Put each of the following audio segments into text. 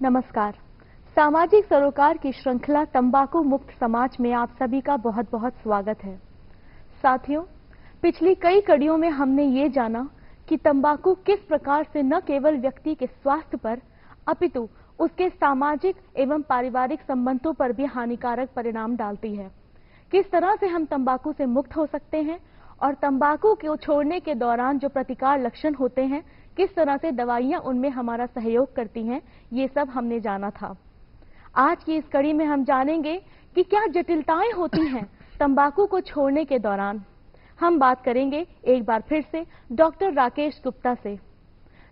नमस्कार। सामाजिक सरोकार की श्रृंखला तंबाकू मुक्त समाज में आप सभी का बहुत बहुत स्वागत है। साथियों, पिछली कई कड़ियों में हमने ये जाना कि तंबाकू किस प्रकार से न केवल व्यक्ति के स्वास्थ्य पर अपितु उसके सामाजिक एवं पारिवारिक संबंधों पर भी हानिकारक परिणाम डालती है। किस तरह से हम तंबाकू से मुक्त हो सकते हैं और तंबाकू को छोड़ने के दौरान जो प्रतिकार लक्षण होते हैं, किस तरह से दवाइयां उनमें हमारा सहयोग करती हैं, ये सब हमने जाना था। आज की इस कड़ी में हम जानेंगे कि क्या जटिलताएं होती हैं तंबाकू को छोड़ने के दौरान। हम बात करेंगे एक बार फिर से डॉक्टर राकेश गुप्ता से,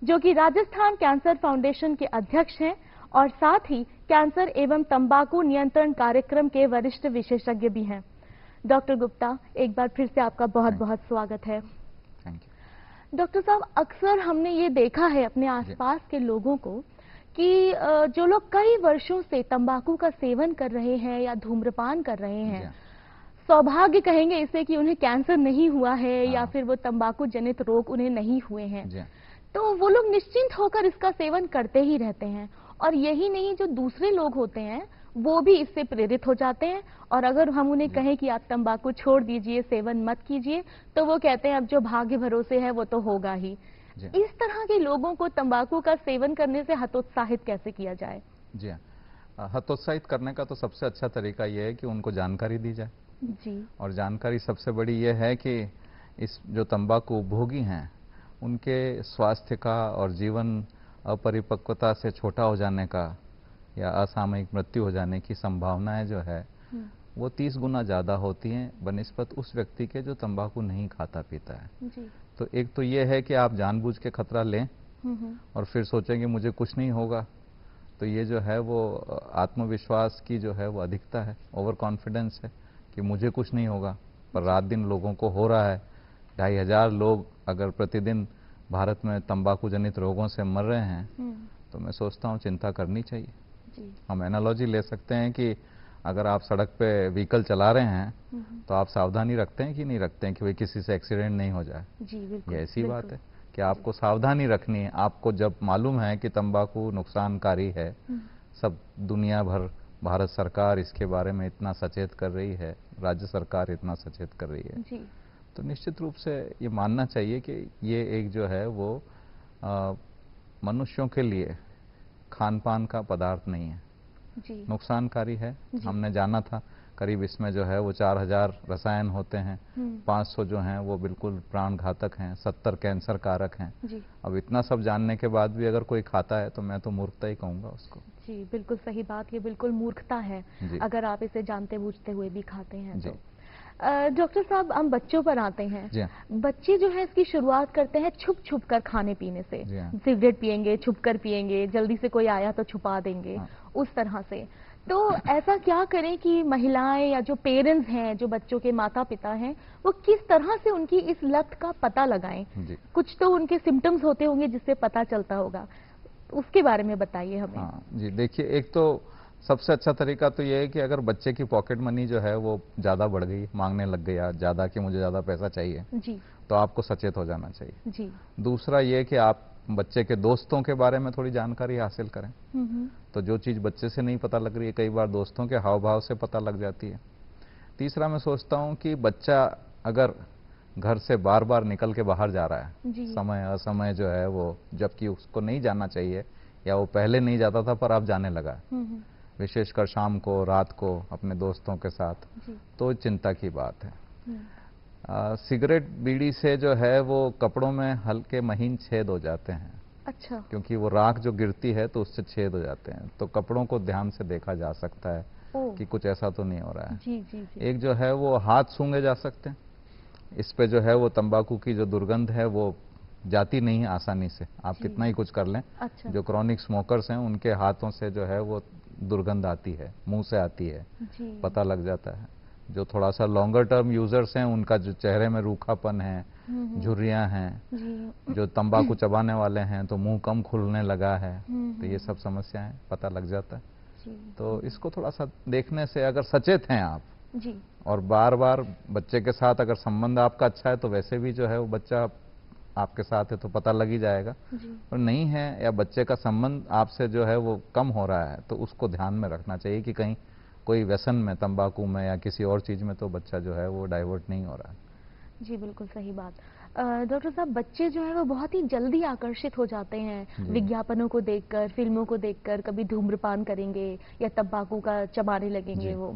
जो कि राजस्थान कैंसर फाउंडेशन के अध्यक्ष हैं और साथ ही कैंसर एवं तंबाकू नियंत्रण कार्यक्रम के वरिष्ठ विशेषज्ञ भी हैं। डॉक्टर गुप्ता, एक बार फिर से आपका बहुत बहुत स्वागत है। डॉक्टर साहब, अक्सर हमने ये देखा है अपने आसपास के लोगों को कि जो लोग कई वर्षों से तंबाकू का सेवन कर रहे हैं या धूम्रपान कर रहे हैं, सौभाग्य कहेंगे इसे कि उन्हें कैंसर नहीं हुआ है या फिर वो तंबाकू जनित रोग उन्हें नहीं हुए हैं, तो वो लोग निश्चिंत होकर इसका सेवन करते ही रहते हैं। और यही नहीं, जो दूसरे लोग होते हैं वो भी इससे प्रेरित हो जाते हैं और अगर हम उन्हें कहें कि आप तंबाकू छोड़ दीजिए, सेवन मत कीजिए, तो वो कहते हैं अब जो भाग्य भरोसे है वो तो होगा ही। इस तरह के लोगों को तंबाकू का सेवन करने से हतोत्साहित कैसे किया जाए? जी हाँ, हतोत्साहित करने का तो सबसे अच्छा तरीका ये है कि उनको जानकारी दी जाए। जी। और जानकारी सबसे बड़ी ये है कि इस जो तंबाकू उपभोगी हैं उनके स्वास्थ्य का और जीवन अपरिपक्वता से छोटा हो जाने का या असामयिक मृत्यु हो जाने की संभावनाएं जो है वो 30 गुना ज़्यादा होती हैं बनिस्बत उस व्यक्ति के जो तंबाकू नहीं खाता पीता है। जी। तो एक तो ये है कि आप जानबूझ के खतरा लें और फिर सोचेंगे मुझे कुछ नहीं होगा, तो ये जो है वो आत्मविश्वास की जो है वो अधिकता है, ओवर कॉन्फिडेंस है कि मुझे कुछ नहीं होगा, पर रात दिन लोगों को हो रहा है। 2500 लोग अगर प्रतिदिन भारत में तंबाकू जनित रोगों से मर रहे हैं तो मैं सोचता हूँ चिंता करनी चाहिए। हम एनालॉजी ले सकते हैं कि अगर आप सड़क पे व्हीकल चला रहे हैं तो आप सावधानी रखते हैं कि नहीं रखते हैं कि भाई किसी से एक्सीडेंट नहीं हो जाए। जी, बिल्कुल, ये ऐसी बात है कि आपको सावधानी रखनी है। आपको जब मालूम है कि तंबाकू नुकसानकारी है, सब दुनिया भर भारत सरकार इसके बारे में इतना सचेत कर रही है, राज्य सरकार इतना सचेत कर रही है जी। तो निश्चित रूप से ये मानना चाहिए कि ये एक जो है वो मनुष्यों के लिए खान पान का पदार्थ नहीं है, नुकसानकारी है। हमने जाना था करीब इसमें जो है वो 4000 रसायन होते हैं, 500 जो हैं वो बिल्कुल प्राण घातक हैं, 70 कैंसर कारक हैं। अब इतना सब जानने के बाद भी अगर कोई खाता है तो मैं तो मूर्खता ही कहूँगा उसको। जी, बिल्कुल सही बात, ये बिल्कुल मूर्खता है अगर आप इसे जानते बूझते हुए भी खाते हैं तो। डॉक्टर साहब, हम बच्चों पर आते हैं। बच्चे जो है इसकी शुरुआत करते हैं छुप छुप कर खाने पीने से, सिगरेट पिएंगे, छुप कर पिएंगे, जल्दी से कोई आया तो छुपा देंगे, उस तरह से। तो ऐसा क्या करें कि महिलाएं या जो पेरेंट्स हैं, जो बच्चों के माता पिता हैं, वो किस तरह से उनकी इस लत का पता लगाएं? कुछ तो उनके सिम्टम्स होते होंगे जिससे पता चलता होगा, उसके बारे में बताइए हमें। जी देखिए, एक तो सबसे अच्छा तरीका तो ये है कि अगर बच्चे की पॉकेट मनी जो है वो ज़्यादा बढ़ गई, मांगने लग गया ज़्यादा कि मुझे ज़्यादा पैसा चाहिए जी, तो आपको सचेत हो जाना चाहिए जी। दूसरा ये कि आप बच्चे के दोस्तों के बारे में थोड़ी जानकारी हासिल करें। तो जो चीज़ बच्चे से नहीं पता लग रही है कई बार दोस्तों के हाव भाव से पता लग जाती है। तीसरा मैं सोचता हूँ कि बच्चा अगर घर से बार बार निकल के बाहर जा रहा है समय असमय जो है वो, जबकि उसको नहीं जाना चाहिए या वो पहले नहीं जाता था पर अब जाने लगा, विशेषकर शाम को रात को अपने दोस्तों के साथ, तो चिंता की बात है। सिगरेट बीड़ी से जो है वो कपड़ों में हल्के महीन छेद हो जाते हैं। अच्छा। क्योंकि वो राख जो गिरती है तो उससे छेद हो जाते हैं, तो कपड़ों को ध्यान से देखा जा सकता है कि कुछ ऐसा तो नहीं हो रहा है। जी, जी, जी। एक जो है वो हाथ सूंघे जा सकते हैं, इस पे जो है वो तंबाकू की जो दुर्गंध है वो जाती नहीं है आसानी से, आप कितना ही कुछ कर लें। अच्छा। जो क्रॉनिक स्मोकर्स हैं उनके हाथों से जो है वो दुर्गंध आती है, मुंह से आती है, पता लग जाता है। जो थोड़ा सा लॉन्गर टर्म यूजर्स हैं उनका जो चेहरे में रूखापन है, झुर्रियां हैं, जो तंबाकू चबाने वाले हैं तो मुंह कम खुलने लगा है, तो ये सब समस्याएं पता लग जाता है। तो इसको थोड़ा सा देखने से अगर सचेत हैं आप और बार बार बच्चे के साथ अगर संबंध आपका अच्छा है तो वैसे भी जो है वो बच्चा आपके साथ है तो पता लग ही जाएगा, और नहीं है या बच्चे का संबंध आपसे जो है वो कम हो रहा है तो उसको ध्यान में रखना चाहिए कि कहीं कोई व्यसन में, तंबाकू में या किसी और चीज में तो बच्चा जो है वो डाइवर्ट नहीं हो रहा है। जी बिल्कुल सही बात। डॉक्टर साहब, बच्चे जो है वो बहुत ही जल्दी आकर्षित हो जाते हैं विज्ञापनों को देखकर, फिल्मों को देखकर, कभी धूम्रपान करेंगे या तंबाकू का चबाने लगेंगे, वो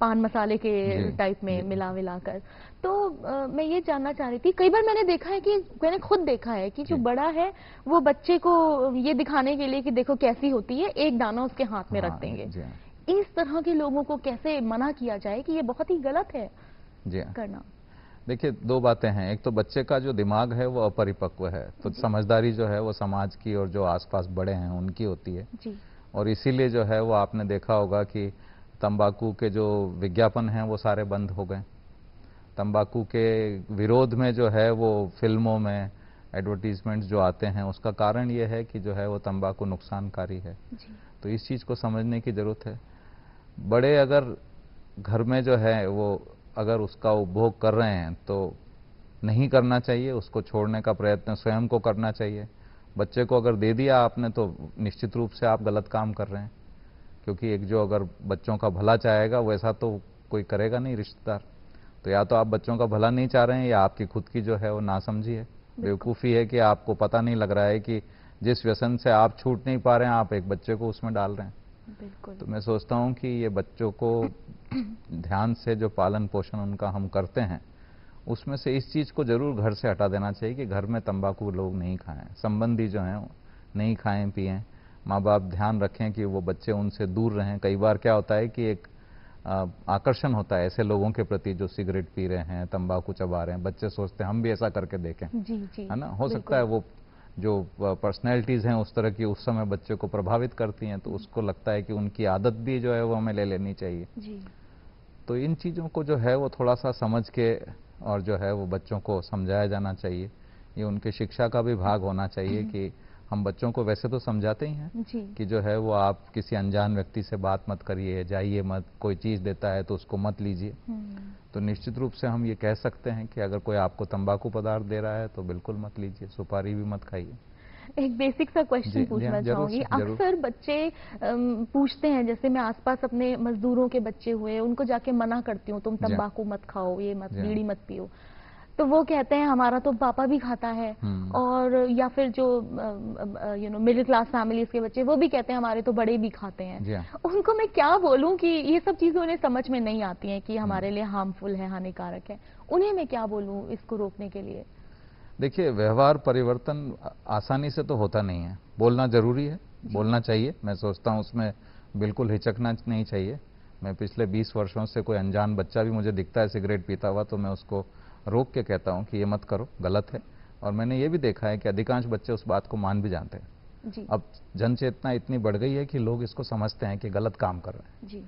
पान मसाले के टाइप में मिला कर। तो मैं ये जानना चाह रही थी, कई बार मैंने देखा है कि मैंने खुद देखा है कि जो बड़ा है वो बच्चे को ये दिखाने के लिए कि देखो कैसी होती है, एक दाना उसके हाथ में रख देंगे। इस तरह के लोगों को कैसे मना किया जाए कि ये बहुत ही गलत है करना? देखिए, दो बातें हैं। एक तो बच्चे का जो दिमाग है वो अपरिपक्व है, तो समझदारी जो है वो समाज की और जो आसपास बड़े हैं उनकी होती है जी। और इसीलिए जो है वो आपने देखा होगा कि तंबाकू के जो विज्ञापन हैं वो सारे बंद हो गए। तंबाकू के विरोध में जो है वो फिल्मों में एडवर्टीजमेंट्स जो आते हैं उसका कारण ये है कि जो है वो तंबाकू नुकसानकारी है जी। तो इस चीज़ को समझने की ज़रूरत है। बड़े अगर घर में जो है वो अगर उसका उपभोग कर रहे हैं तो नहीं करना चाहिए, उसको छोड़ने का प्रयत्न स्वयं को करना चाहिए। बच्चे को अगर दे दिया आपने तो निश्चित रूप से आप गलत काम कर रहे हैं, क्योंकि एक जो अगर बच्चों का भला चाहेगा वैसा तो कोई करेगा नहीं रिश्तेदार। तो या तो आप बच्चों का भला नहीं चाह रहे हैं या आपकी खुद की जो है वो नासमझी है, बेवकूफ़ी है कि आपको पता नहीं लग रहा है कि जिस व्यसन से आप छूट नहीं पा रहे हैं आप एक बच्चे को उसमें डाल रहे हैं। बिल्कुल। तो मैं सोचता हूं कि ये बच्चों को ध्यान से जो पालन पोषण उनका हम करते हैं उसमें से इस चीज़ को जरूर घर से हटा देना चाहिए कि घर में तंबाकू लोग नहीं खाएं, संबंधी जो हैं नहीं खाएं पिएं। माँ बाप ध्यान रखें कि वो बच्चे उनसे दूर रहें। कई बार क्या होता है कि एक आकर्षण होता है ऐसे लोगों के प्रति जो सिगरेट पी रहे हैं, तंबाकू चबा रहे हैं। बच्चे सोचते हैं हम भी ऐसा करके देखें, जी, है ना। हो सकता है वो जो पर्सनैलिटीज़ हैं उस तरह की उस समय बच्चे को प्रभावित करती हैं, तो उसको लगता है कि उनकी आदत भी जो है वो हमें ले लेनी चाहिए जी। तो इन चीज़ों को जो है वो थोड़ा सा समझ के और जो है वो बच्चों को समझाया जाना चाहिए। ये उनके शिक्षा का भी भाग होना चाहिए कि हम बच्चों को वैसे तो समझाते ही हैं कि जो है वो आप किसी अनजान व्यक्ति से बात मत करिए, जाइए मत, कोई चीज़ देता है तो उसको मत लीजिए। तो निश्चित रूप से हम ये कह सकते हैं कि अगर कोई आपको तंबाकू पदार्थ दे रहा है तो बिल्कुल मत लीजिए, सुपारी भी मत खाइए। एक बेसिक सा क्वेश्चन पूछना चाहूंगी। अक्सर बच्चे पूछते हैं, जैसे मैं आसपास अपने मजदूरों के बच्चे हुए उनको जाके मना करती हूँ तुम तंबाकू मत खाओ, ये मत, बीड़ी मत पियो, तो वो कहते हैं हमारा तो पापा भी खाता है। और या फिर जो मिडिल क्लास फैमिलीज के बच्चे वो भी कहते हैं हमारे तो बड़े भी खाते हैं। उनको मैं क्या बोलूं कि ये सब चीजें उन्हें समझ में नहीं आती हैं कि हमारे लिए हार्मफुल है, हानिकारक है। उन्हें मैं क्या बोलूं इसको रोकने के लिए? देखिए, व्यवहार परिवर्तन आसानी से तो होता नहीं है, बोलना जरूरी है, बोलना चाहिए। मैं सोचता हूँ उसमें बिल्कुल हिचकना नहीं चाहिए। मैं पिछले 20 वर्षों से कोई अनजान बच्चा भी मुझे दिखता है सिगरेट पीता हुआ तो मैं उसको रोक के कहता हूँ कि ये मत करो, गलत है। और मैंने ये भी देखा है कि अधिकांश बच्चे उस बात को मान भी जानते हैं जी। अब जन चेतना इतनी बढ़ गई है कि लोग इसको समझते हैं कि गलत काम कर रहे हैं जी।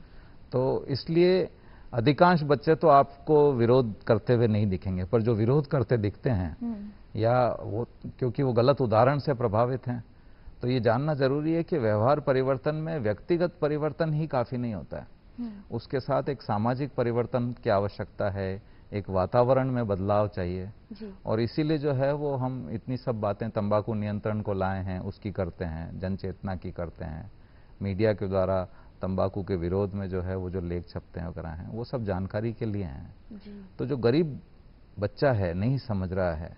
तो इसलिए अधिकांश बच्चे तो आपको विरोध करते हुए नहीं दिखेंगे, पर जो विरोध करते दिखते हैं या वो क्योंकि वो गलत उदाहरण से प्रभावित हैं, तो ये जानना जरूरी है कि व्यवहार परिवर्तन में व्यक्तिगत परिवर्तन ही काफी नहीं होता है। उसके साथ एक सामाजिक परिवर्तन की आवश्यकता है, एक वातावरण में बदलाव चाहिए जी। और इसीलिए जो है वो हम इतनी सब बातें तंबाकू नियंत्रण को लाए हैं, उसकी करते हैं, जन चेतना की करते हैं, मीडिया के द्वारा तंबाकू के विरोध में जो है वो जो लेख छपते हैं वगैरह हैं, वो सब जानकारी के लिए हैं जी। तो जो गरीब बच्चा है, नहीं समझ रहा है,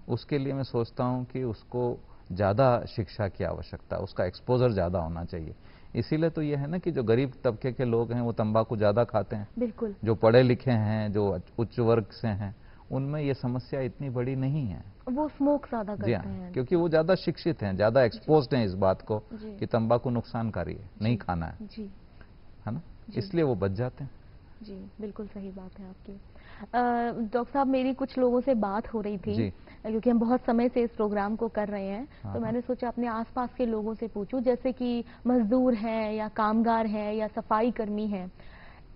उसके लिए मैं सोचता हूं कि उसको ज़्यादा शिक्षा की आवश्यकता, उसका एक्सपोजर ज़्यादा होना चाहिए। इसीलिए तो ये है ना कि जो गरीब तबके के लोग हैं वो तंबाकू ज़्यादा खाते हैं। बिल्कुल। जो पढ़े लिखे हैं, जो उच्च वर्ग से हैं, उनमें ये समस्या इतनी बड़ी नहीं है, वो स्मोक ज़्यादा करते हैं क्योंकि वो ज़्यादा शिक्षित हैं, ज़्यादा एक्सपोज्ड हैं इस बात को कि तंबाकू नुकसानकारी है, नहीं खाना है ना, इसलिए वो बच जाते हैं जी। बिल्कुल सही बात है आपकी। डॉक्टर साहब, मेरी कुछ लोगों से बात हो रही थी क्योंकि हम बहुत समय से इस प्रोग्राम को कर रहे हैं, तो मैंने सोचा अपने आसपास के लोगों से पूछूं, जैसे कि मजदूर हैं या कामगार हैं या सफाई कर्मी हैं।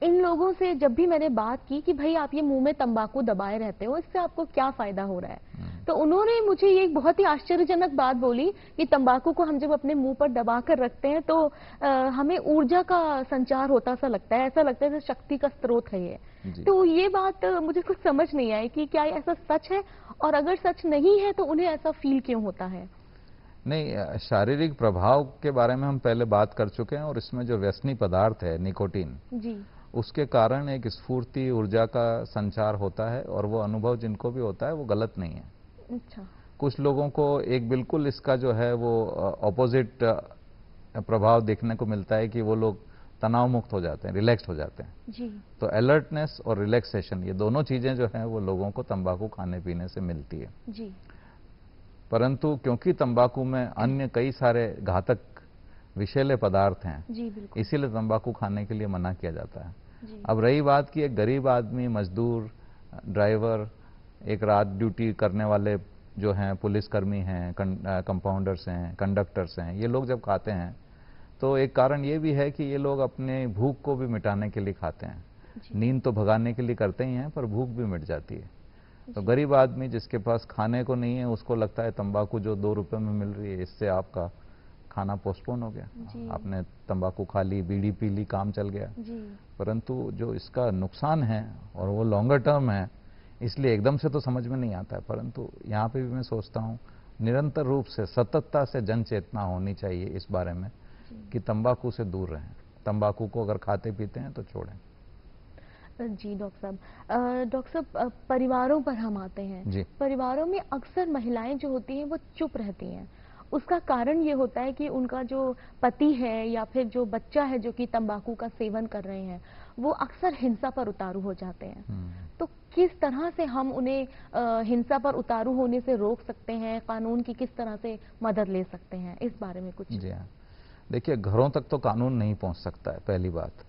इन लोगों से जब भी मैंने बात की कि भाई आप ये मुंह में तंबाकू दबाए रहते हो, इससे आपको क्या फायदा हो रहा है, तो उन्होंने मुझे ये बहुत ही आश्चर्यजनक बात बोली कि तंबाकू को हम जब अपने मुंह पर दबा कर रखते हैं तो हमें ऊर्जा का संचार होता सा लगता है, ऐसा लगता है जैसे शक्ति का स्रोत है ये। तो ये बात मुझे कुछ समझ नहीं आई कि क्या ऐसा सच है और अगर सच नहीं है तो उन्हें ऐसा फील क्यों होता है? नहीं, शारीरिक प्रभाव के बारे में हम पहले बात कर चुके हैं, और इसमें जो व्यसनी पदार्थ है निकोटीन जी, उसके कारण एक स्फूर्ति ऊर्जा का संचार होता है, और वो अनुभव जिनको भी होता है वो गलत नहीं है। अच्छा। कुछ लोगों को एक बिल्कुल इसका जो है वो ऑपोजिट प्रभाव देखने को मिलता है कि वो लोग तनाव मुक्त हो जाते हैं, रिलैक्स्ड हो जाते हैं जी। तो अलर्टनेस और रिलैक्सेशन, ये दोनों चीजें जो हैं वो लोगों को तंबाकू खाने पीने से मिलती है जी। परंतु क्योंकि तंबाकू में अन्य कई सारे घातक विषैले पदार्थ हैं, इसीलिए तंबाकू खाने के लिए मना किया जाता है। अब रही बात कि एक गरीब आदमी, मजदूर, ड्राइवर, एक रात ड्यूटी करने वाले जो हैं, पुलिसकर्मी हैं, कंपाउंडर्स हैं, कंडक्टर्स हैं, ये लोग जब खाते हैं तो एक कारण ये भी है कि ये लोग अपने भूख को भी मिटाने के लिए खाते हैं। नींद तो भगाने के लिए करते ही हैं, पर भूख भी मिट जाती है। तो गरीब आदमी जिसके पास खाने को नहीं है, उसको लगता है तंबाकू जो 2 रुपए में मिल रही है, इससे आपका खाना पोस्टपोन हो गया, आपने तंबाकू खा ली, बीड़ी पी ली, काम चल गया। परंतु जो इसका नुकसान है और वो लॉन्गर टर्म है, इसलिए एकदम से तो समझ में नहीं आता है। परंतु यहाँ पे भी मैं सोचता हूँ निरंतर रूप से सततता से जन चेतना होनी चाहिए इस बारे में कि तंबाकू से दूर रहें। तंबाकू को अगर खाते पीते हैं तो छोड़ें। जी डॉक्टर साहब, परिवारों पर हम आते हैं जी। परिवारों में अक्सर महिलाएं जो होती हैं वो चुप रहती हैं। उसका कारण ये होता है कि उनका जो पति है या फिर जो बच्चा है जो कि तंबाकू का सेवन कर रहे हैं, वो अक्सर हिंसा पर उतारू हो जाते हैं। तो किस तरह से हम उन्हें हिंसा पर उतारू होने से रोक सकते हैं? कानून की किस तरह से मदद ले सकते हैं? इस बारे में कुछ। जी हाँ, देखिए, घरों तक तो कानून नहीं पहुंच सकता है, पहली बात।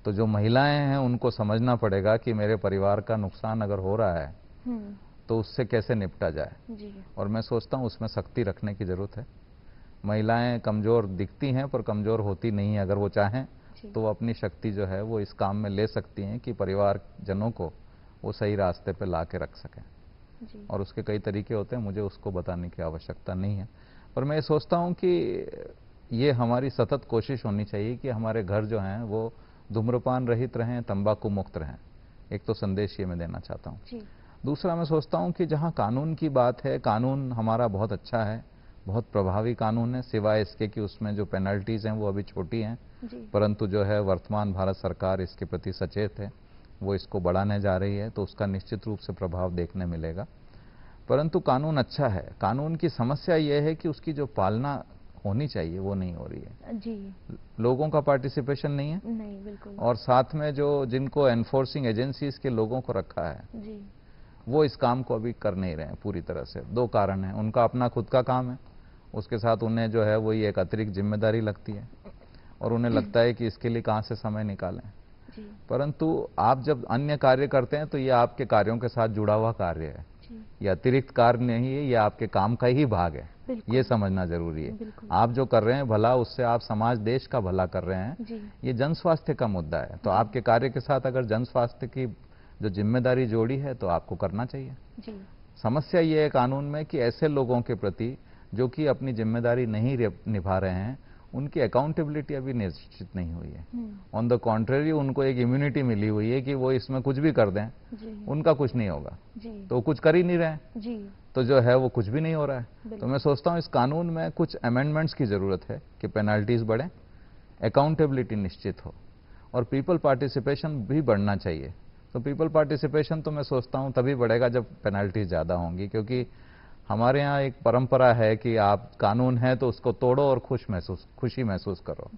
तो जो महिलाएं हैं उनको समझना पड़ेगा कि मेरे परिवार का नुकसान अगर हो रहा है तो उससे कैसे निपटा जाए जी। और मैं सोचता हूँ उसमें सख्ती रखने की जरूरत है। महिलाएं कमजोर दिखती हैं पर कमजोर होती नहीं है। अगर वो चाहें तो वो अपनी शक्ति जो है वो इस काम में ले सकती हैं कि परिवार जनों को वो सही रास्ते पे ला के रख सकें जी। और उसके कई तरीके होते हैं, मुझे उसको बताने की आवश्यकता नहीं है। पर मैं सोचता हूँ कि ये हमारी सतत कोशिश होनी चाहिए कि हमारे घर जो हैं वो धूम्रपान रहित रहें, तंबाकू मुक्त रहें। एक तो संदेश ये मैं देना चाहता हूँ। दूसरा, मैं सोचता हूँ कि जहाँ कानून की बात है, कानून हमारा बहुत अच्छा है, बहुत प्रभावी कानून है, सिवाय इसके कि उसमें जो पेनल्टीज हैं वो अभी छोटी हैं, परंतु जो है वर्तमान भारत सरकार इसके प्रति सचेत है, वो इसको बढ़ाने जा रही है, तो उसका निश्चित रूप से प्रभाव देखने मिलेगा। परंतु कानून अच्छा है। कानून की समस्या ये है कि उसकी जो पालना होनी चाहिए वो नहीं हो रही है जी। लोगों का पार्टिसिपेशन नहीं है, नहीं बिल्कुल। और साथ में जो जिनको एनफोर्सिंग एजेंसीज के लोगों को रखा है जी, वो इस काम को अभी कर नहीं रहे हैं पूरी तरह से। 2 कारण हैं, उनका अपना खुद का काम है, उसके साथ उन्हें जो है वही एक अतिरिक्त जिम्मेदारी लगती है और उन्हें लगता है कि इसके लिए कहाँ से समय निकालें जी। परंतु आप जब अन्य कार्य करते हैं तो ये आपके कार्यों के साथ जुड़ा हुआ कार्य है, ये अतिरिक्त कार्य नहीं है, ये आपके काम का ही भाग है। ये समझना जरूरी है। आप जो कर रहे हैं भला, उससे आप समाज देश का भला कर रहे हैं। ये जन स्वास्थ्य का मुद्दा है, तो आपके कार्य के साथ अगर जन स्वास्थ्य की जो जिम्मेदारी जोड़ी है तो आपको करना चाहिए जी। समस्या ये है कानून में कि ऐसे लोगों के प्रति जो कि अपनी जिम्मेदारी नहीं निभा रहे हैं, उनकी अकाउंटेबिलिटी अभी निश्चित नहीं हुई है। ऑन द कॉन्ट्रेरी, उनको एक इम्यूनिटी मिली हुई है कि वो इसमें कुछ भी कर दें, उनका कुछ नहीं होगा, तो वो कुछ कर ही नहीं रहे हैं, तो जो है वो कुछ भी नहीं हो रहा है। तो मैं सोचता हूँ इस कानून में कुछ अमेंडमेंट्स की जरूरत है कि पेनल्टीज बढ़े, अकाउंटेबिलिटी निश्चित हो और पीपल पार्टिसिपेशन भी बढ़ना चाहिए। तो पीपल पार्टिसिपेशन तो मैं सोचता हूँ तभी बढ़ेगा जब पेनल्टीज ज्यादा होंगी, क्योंकि हमारे यहाँ एक परंपरा है कि आप कानून है तो उसको तोड़ो और खुशी महसूस करो।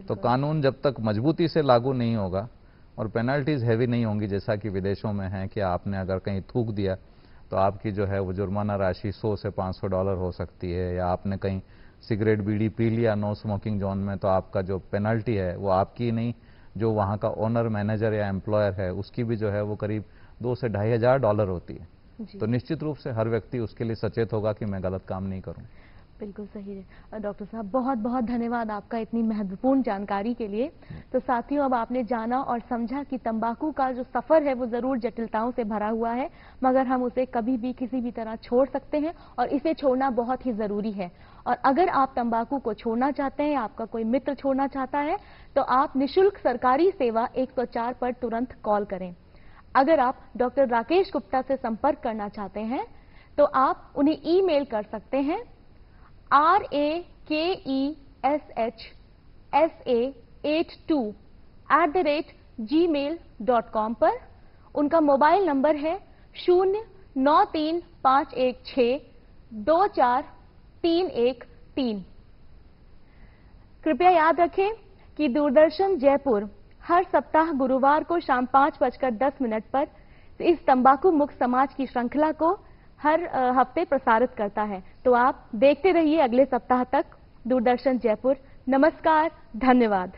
तो कानून जब तक मजबूती से लागू नहीं होगा और पेनल्टीज हैवी नहीं होंगी, जैसा कि विदेशों में है कि आपने अगर कहीं थूक दिया तो आपकी जो है वो जुर्माना राशि $100 से $500 हो सकती है, या आपने कहीं सिगरेट बीड़ी पी लिया नो स्मोकिंग जोन में तो आपका जो पेनल्टी है वो आपकी नहीं, जो वहाँ का ओनर, मैनेजर या एम्प्लॉयर है उसकी भी जो है वो करीब $2,000 से $2,500 होती है। तो निश्चित रूप से हर व्यक्ति उसके लिए सचेत होगा कि मैं गलत काम नहीं करूं। बिल्कुल सही है डॉक्टर साहब, बहुत बहुत धन्यवाद आपका इतनी महत्वपूर्ण जानकारी के लिए। तो साथियों, अब आपने जाना और समझा कि तंबाकू का जो सफर है वो जरूर जटिलताओं से भरा हुआ है, मगर हम उसे कभी भी किसी भी तरह छोड़ सकते हैं और इसे छोड़ना बहुत ही जरूरी है। और अगर आप तंबाकू को छोड़ना चाहते हैं, आपका कोई मित्र छोड़ना चाहता है, तो आप निःशुल्क सरकारी सेवा 104 पर तुरंत कॉल करें। अगर आप डॉक्टर राकेश गुप्ता से संपर्क करना चाहते हैं तो आप उन्हें ईमेल कर सकते हैं rakessa82@gmail.com पर। उनका मोबाइल नंबर है 0935162431 कृपया याद रखें कि दूरदर्शन जयपुर हर सप्ताह गुरुवार को शाम 5:10 पर इस तंबाकू मुक्त समाज की श्रृंखला को हर हफ्ते प्रसारित करता है। तो आप देखते रहिए अगले सप्ताह तक दूरदर्शन जयपुर। नमस्कार, धन्यवाद।